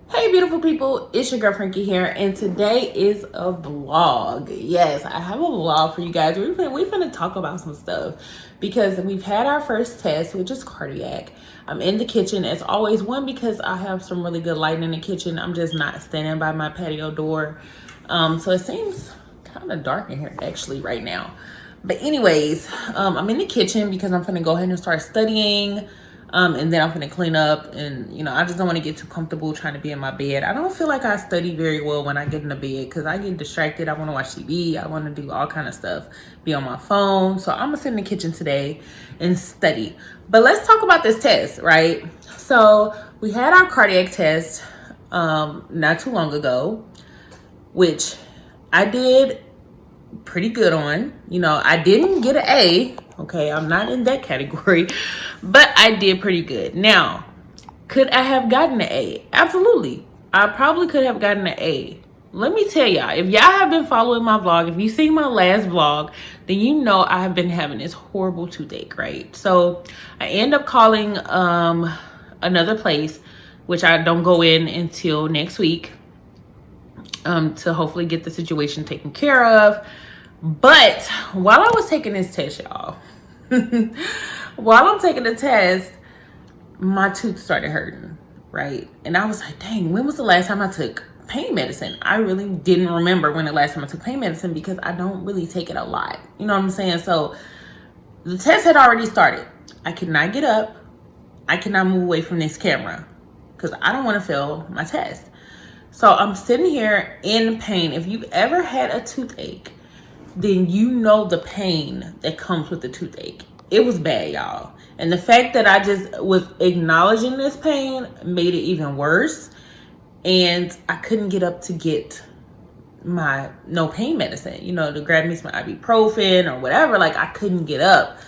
Hey beautiful people, it's your girl Frankie here, and today is a vlog. Yes, I have a vlog for you guys. We're finna talk about some stuff because we've had our first test, which is cardiac. I'm in the kitchen as always, one because I have some really good lighting in the kitchen. I'm just not standing by my patio door. So it seems kind of dark in here actually right now. But anyways, I'm in the kitchen because I'm finna go ahead and start studying. And then I'm gonna clean up, and I just don't want to get too comfortable trying to be in my bed. I don't feel like I study very well when I get in the bed because I get distracted. I want to watch TV. I want to do all kind of stuff, be on my phone. So I'm gonna sit in the kitchen today and study. But let's talk about this test, right? So we had our cardiac test not too long ago, which I did pretty good on. I didn't get an A. Okay, I'm not in that category, but I did pretty good. Now, could I have gotten an A? Absolutely. I probably could have gotten an A. Let me tell y'all, if y'all have been following my vlog, if you seen my last vlog, then you know I have been having this horrible toothache, right? So I end up calling another place, which I don't go in until next week, to hopefully get the situation taken care of. But while I was taking this test, y'all, while I'm taking the test, my tooth started hurting, right? And I was like, dang, when was the last time I took pain medicine? I really didn't remember when the last time I took pain medicine because I don't really take it a lot. You know what I'm saying? So the test had already started. I could not get up. I cannot move away from this camera because I don't want to fail my test. So I'm sitting here in pain. If you've ever had a toothache, then you know the pain that comes with the toothache. It was bad, y'all. And the fact that I just was acknowledging this pain made it even worse. And I couldn't get up to get my no pain medicine, to grab me some ibuprofen or whatever. Like, I couldn't get up.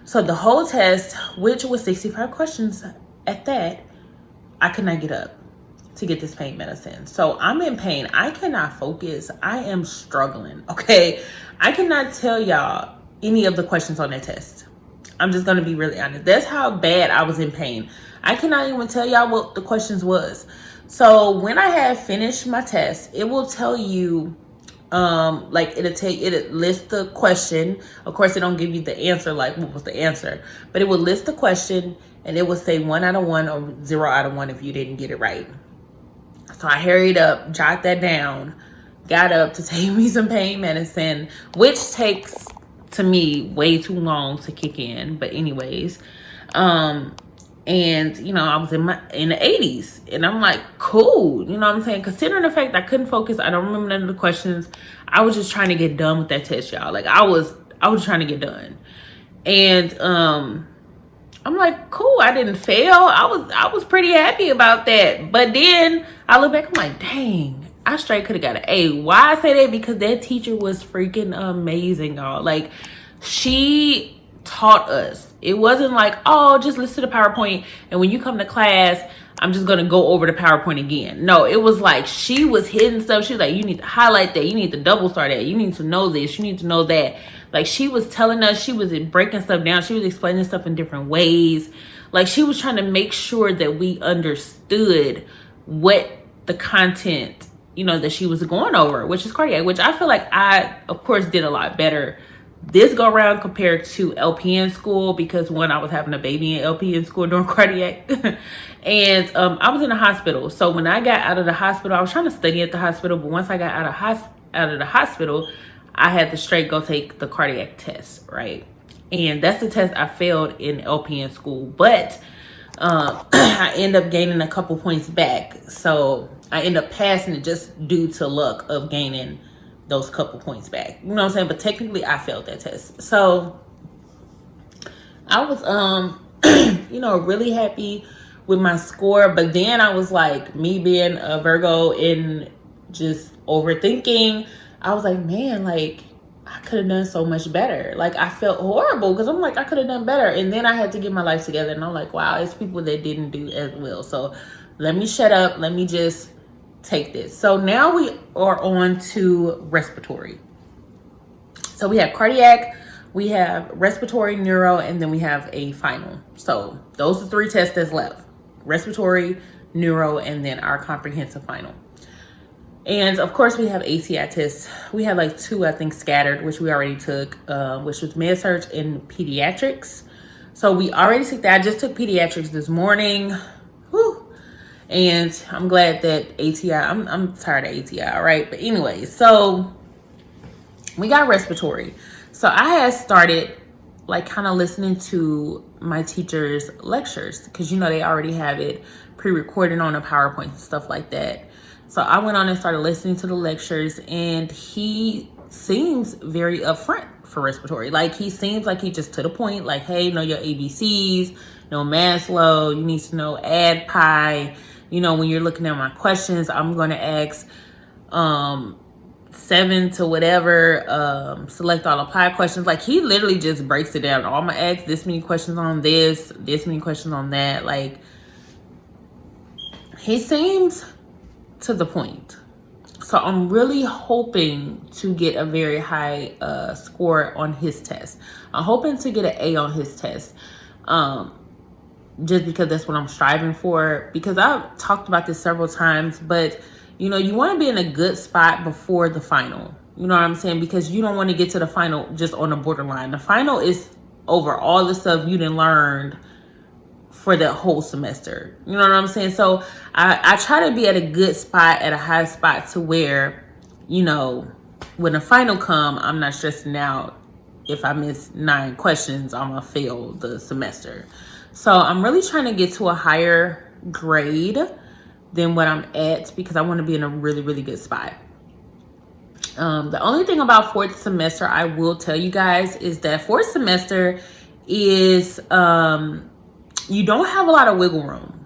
So the whole test, which was 65 questions at that, I could not get up to get this pain medicine. So I'm in pain. I cannot focus. I am struggling, okay? I cannot tell y'all any of the questions on that test. I'm just gonna be really honest. That's how bad I was in pain. I cannot even tell y'all what the questions was. So when I have finished my test, it will tell you, it'll list the question. Of course, it don't give you the answer, like what was the answer, but it will list the question and it will say 1 out of 1 or 0 out of 1 if you didn't get it right. So I hurried up, jot that down, got up to take me some pain medicine, which takes to me way too long to kick in. But anyways, and I was in the 80s, and I'm like, cool, you know what I'm saying? Considering the fact I couldn't focus, I don't remember none of the questions. I was just trying to get done with that test, y'all. Like I was trying to get done, and I'm like, cool, I didn't fail. I was pretty happy about that. But then I look back, I'm like, dang, I straight could have got an A. Why I say that? Because that teacher was freaking amazing, y'all. Like, she taught us. It wasn't like, oh, just listen to the PowerPoint, and when you come to class, I'm just gonna go over the PowerPoint again. No, it was like she was hitting stuff. She was like, you need to highlight that, you need to double star that, you need to know this, you need to know that. Like, she was telling us, she was breaking stuff down, she was explaining stuff in different ways. Like, she was trying to make sure that we understood what the content, that she was going over, which is cardiac, which I feel like I, of course, did a lot better this go around compared to LPN school, because one, I was having a baby in LPN school during cardiac. And I was in the hospital. So when I got out of the hospital, I was trying to study at the hospital, but once I got out of the hospital, I had to straight go take the cardiac test, right? And that's the test I failed in LPN school, but I end up gaining a couple points back. So I end up passing it just due to luck of gaining those couple points back. You know what I'm saying? But technically I failed that test. So I was really happy with my score. But then I was like, me being a Virgo and just overthinking, I was like, man, like I could have done so much better. Like I felt horrible because I'm like, I could have done better. And then I had to get my life together, and I'm like, wow, it's people that didn't do as well. So let me shut up. Let me just take this. So now we are on to respiratory. So we have cardiac, we have respiratory, neuro, and then we have a final. So those are 3 tests that's left: respiratory, neuro, and then our comprehensive final. And of course, we have ATI tests. We had like 2, I think, scattered, which we already took, which was med surg and pediatrics. So we already took that. I just took pediatrics this morning. Whew. And I'm glad that ATI, I'm tired of ATI, all right? But anyway, so we got respiratory. So I had started like kind of listening to my teacher's lectures because, you know, they already have it pre-recorded on a PowerPoint and stuff like that. So I went on and started listening to the lectures, and he seems very upfront for respiratory. Like, he seems like he just to the point, like, hey, know your ABCs, know Maslow, you need to know ADPI. You know, when you're looking at my questions, I'm going to ask 7 to whatever, select all apply questions. Like, he literally just breaks it down. I'm going to ask this many questions on this many questions on that. Like, he seems to the point. So I'm really hoping to get a very high score on his test. I'm hoping to get an A on his test. Just because that's what I'm striving for. Because I've talked about this several times, but you know, you want to be in a good spot before the final. You know what I'm saying? Because you don't want to get to the final just on the borderline. The final is over all the stuff you done learned for the whole semester. You know what I'm saying? So I try to be at a good spot, at a high spot, to where, you know, when the final come, I'm not stressing out. If I miss 9 questions, I'm gonna fail the semester. So I'm really trying to get to a higher grade than what I'm at, because I want to be in a really, really good spot. The only thing about 4th semester I will tell you guys is that 4th semester is you don't have a lot of wiggle room.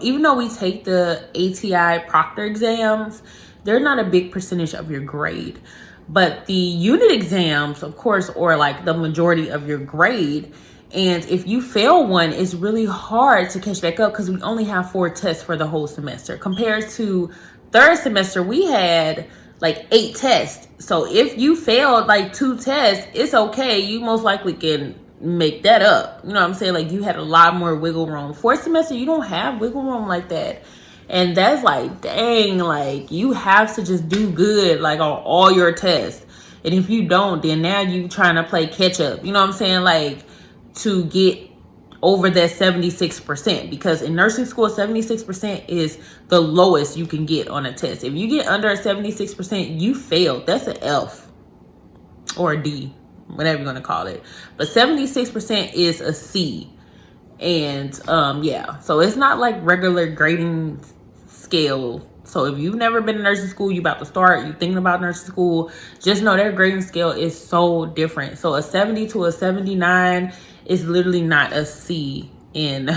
Even though we take the ATI proctor exams, they're not a big percentage of your grade. But the unit exams, of course, are like the majority of your grade. And if you fail one, it's really hard to catch back up because we only have 4 tests for the whole semester. Compared to 3rd semester, we had like 8 tests. So if you failed like 2 tests, it's okay. You most likely can make that up. You know what I'm saying? Like, you had a lot more wiggle room. 4th semester, you don't have wiggle room like that. And that's like, dang, like, you have to just do good, like, on all your tests. And if you don't, then now you trying to play catch up. You know what I'm saying? Like, to get over that 76%. Because in nursing school, 76% is the lowest you can get on a test. If you get under a 76%, you failed. That's an F or a D, whatever you're going to call it. But 76% is a C. And yeah, so it's not like regular grading scale. So if you've never been to nursing school, you about to start, you thinking about nursing school, just know their grading scale is so different. So a 70 to a 79 is literally not a C in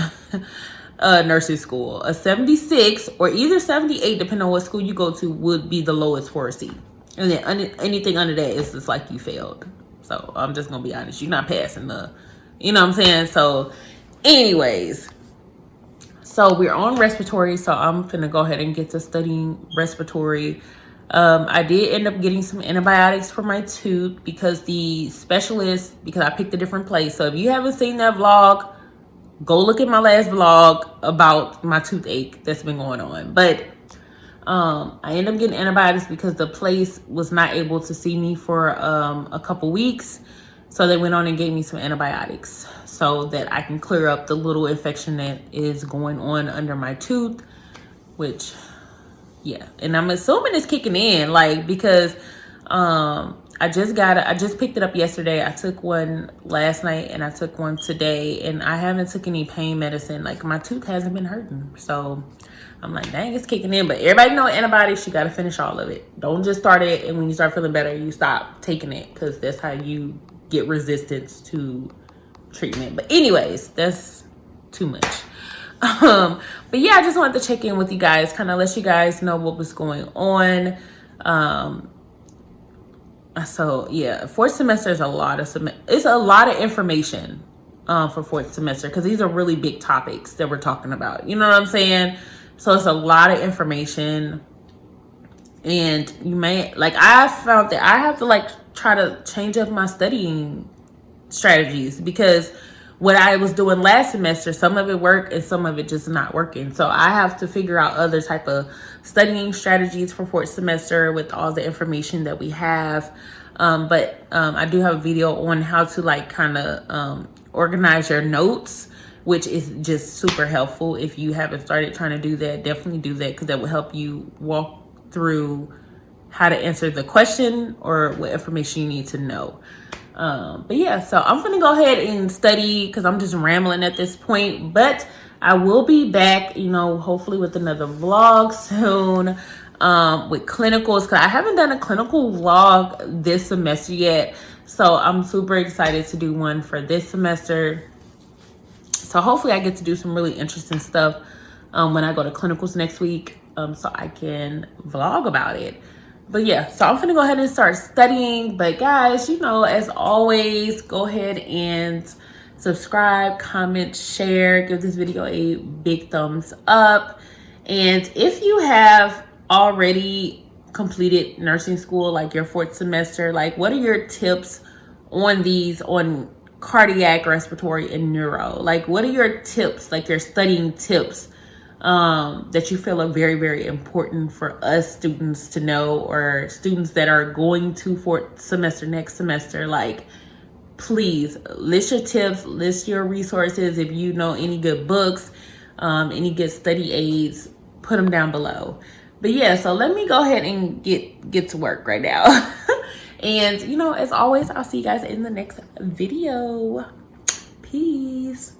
nursing school. A 76 or either 78, depending on what school you go to, would be the lowest for a C. And then anything under that is just like you failed. So I'm just gonna be honest, you're not passing the, you know what I'm saying? So anyways, so we're on respiratory, so I'm gonna go ahead and get to studying respiratory. I did end up getting some antibiotics for my tooth because the specialist, because I picked a different place. So if you haven't seen that vlog, go look at my last vlog about my toothache that's been going on. But I ended up getting antibiotics because the place was not able to see me for a couple weeks. So they went on and gave me some antibiotics so that I can clear up the little infection that is going on under my tooth, which, yeah. And I'm assuming it's kicking in, like, because I just picked it up yesterday. I took one last night and I took one today, and I haven't took any pain medicine. Like, my tooth hasn't been hurting. So I'm like, dang, it's kicking in. But everybody know antibiotics, you got to finish all of it. Don't just start it and when you start feeling better, you stop taking it, because that's how you get resistance to treatment. But anyways, that's too much. But yeah, I just wanted to check in with you guys, kind of let you guys know what was going on. So yeah, 4th semester is it's a lot of information for 4th semester, because these are really big topics that we're talking about. You know what I'm saying? So it's a lot of information, and you may, like, I found that I have to like try to change up my studying strategies, because what I was doing last semester, some of it worked and some of it just not working. So I have to figure out other type of studying strategies for fourth semester with all the information that we have. But I do have a video on how to like kind of organize your notes, which is just super helpful. If you haven't started trying to do that, definitely do that, because that will help you walk through how to answer the question or what information you need to know. But yeah, so I'm gonna go ahead and study because I'm just rambling at this point, but I will be back, you know, hopefully with another vlog soon, with clinicals, because I haven't done a clinical vlog this semester yet. So I'm super excited to do one for this semester. So hopefully I get to do some really interesting stuff when I go to clinicals next week, so I can vlog about it. But yeah, so I'm gonna go ahead and start studying. But guys, you know, as always, go ahead and subscribe, comment, share, give this video a big thumbs up. And if you have already completed nursing school, like your fourth semester, like what are your tips on these, on cardiac, respiratory, and neuro? Like what are your tips, like your studying tips that you feel are very, very important for us students to know, or students that are going to fourth semester next semester? Like, please list your tips, list your resources. If you know any good books, any good study aids, put them down below. But yeah, so let me go ahead and get to work right now. And you know, as always, I'll see you guys in the next video. Peace.